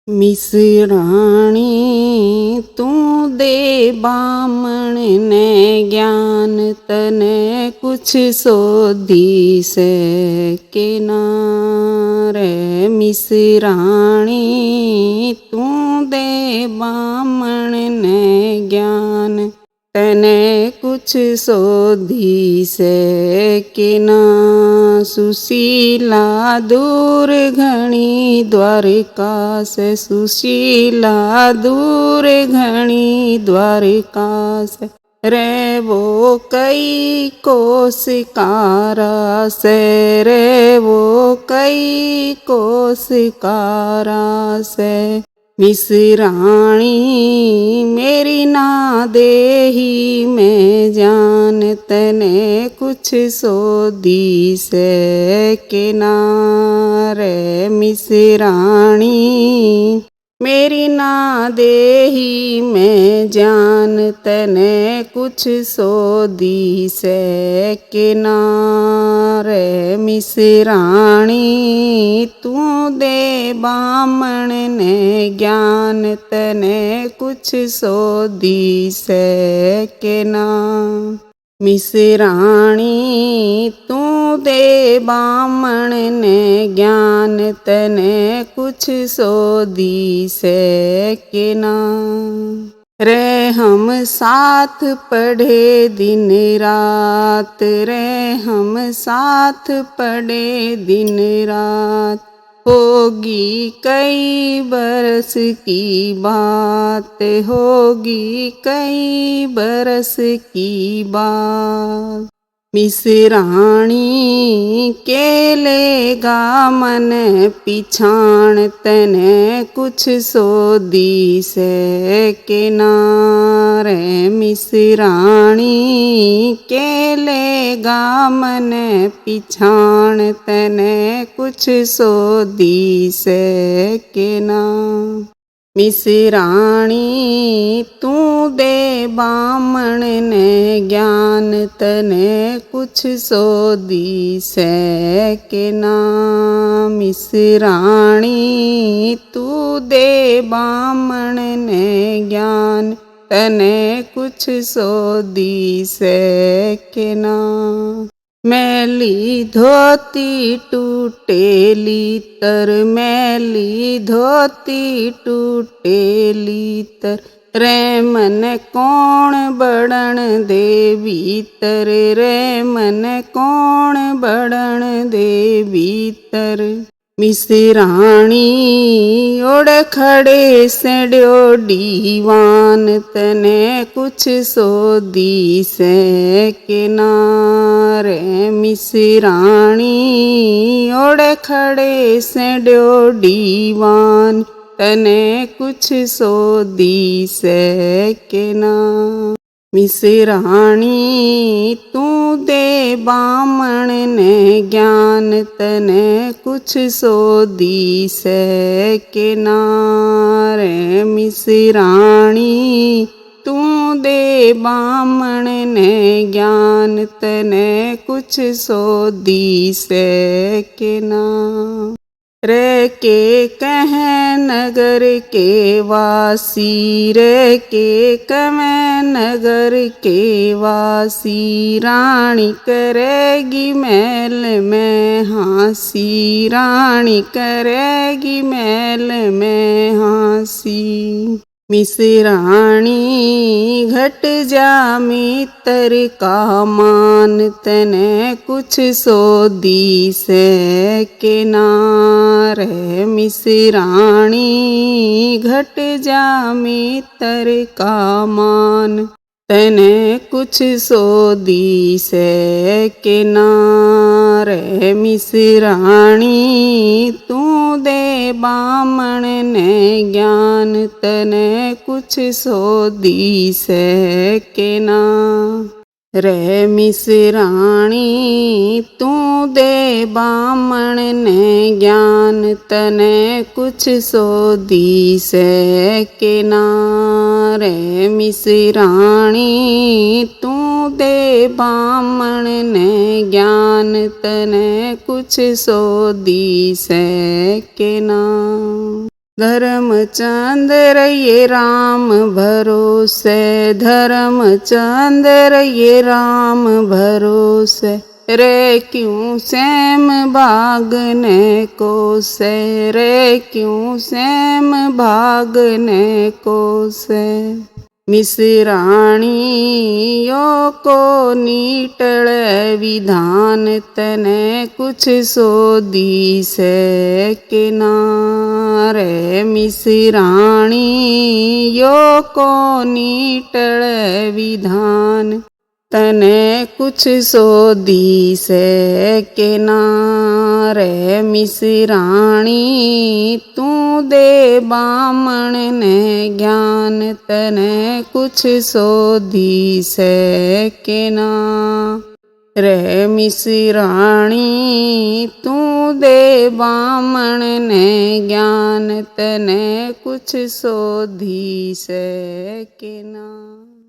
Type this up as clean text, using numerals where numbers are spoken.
मिसराणी तू दे बामण ने ज्ञान तने कुछ सोधी से के नारे। मिसराणी तू दे बामण ने ज्ञान तने कुछ सोधी से के ना। सुशीला दूर घणी द्वारिका से, सुशीला दूर घणी द्वारिका से रे वो कई कोशिकारा से, रे वो कई कोशिकारा से। मिसराणी मेरी ना देही में जान तने कुछ सोधी से के नारे। मिसराणी मेरी ना देही में जान तने कुछ सोधी से के नारे। मिसराणी तू दे बामण ने ज्ञान तने कुछ सोधी से के ना। मिसराणी तू दे बामण ने ज्ञान तने कुछ सोधी से के ना। रे हम साथ पढ़े दिन रात, रे हम साथ पढ़े दिन रात। होगी कई बरस की बात, होगी कई बरस की बात। मिसराणी के लेगा मन पिछाण तने कुछ सोधी से के नारे। मिसराणी के लेगा मन पिछाण तने कुछ सोधी से के ना। मिसराणी तू दे बामण ने ज्ञान तने कुछ सोधी से के ना। मिसराणी तू दे बामण ने ज्ञान तने कुछ सोधी से के ना। मैली धोती टूटेली तर, मैली धोती टूटेली तर। रे मन कौन बड़न दे भीतर, रे मन कौन बड़न दे भीतर। मिसराणी ओढ़ खड़े सड्यो दीवान तने कुछ सोधी से के नारे। मिसराणी ओढ़ खड़े सड्यो दीवान तने कुछ सोधी से के ना। मिसराणी तू दे बामण ने ज्ञान तने कुछ सोधी से के नारे। मिसराणी तू दे बामण ने ज्ञान तने कुछ सोधी से के ना। रे के कह नगर के वासी, रे के कह नगर के वासी। रानी करेगी महल में हाँसी, रानी करेगी महल में हाँसी। मिसराणी घट जा मितर का मान तने कुछ सोधी से के नारे। मिसराणी घट जा मितर का मान तने कुछ सोधी से के नारे। मिसराणी तू दे बामण ने ज्ञान तने कुछ सोधी से के ना। रे मिसराणी तू दे बामण ने ज्ञान तने कुछ सोधी से के नारे। मिसराणी तू दे बामण ने ज्ञान तने कुछ सोधी से के ना। धर्मचंद्र ये राम भरोसे, धर्मचंद्र ये राम भरोसे, रे क्यों सैम भागने को से, रे क्यों सैम भागने को से। मिसराणियों को नीटले विधान, तने कुछ सोधी से किनारे। मिसराणियों को नीटले विधान, तने कुछ सोधी से किनारे। मिसराणी तू दे बामण ने ज्ञान, तने कुछ सोधी से किनारे। मिसराणी तू दे बामण ने ज्ञान, तने कुछ सोधी से किनारे।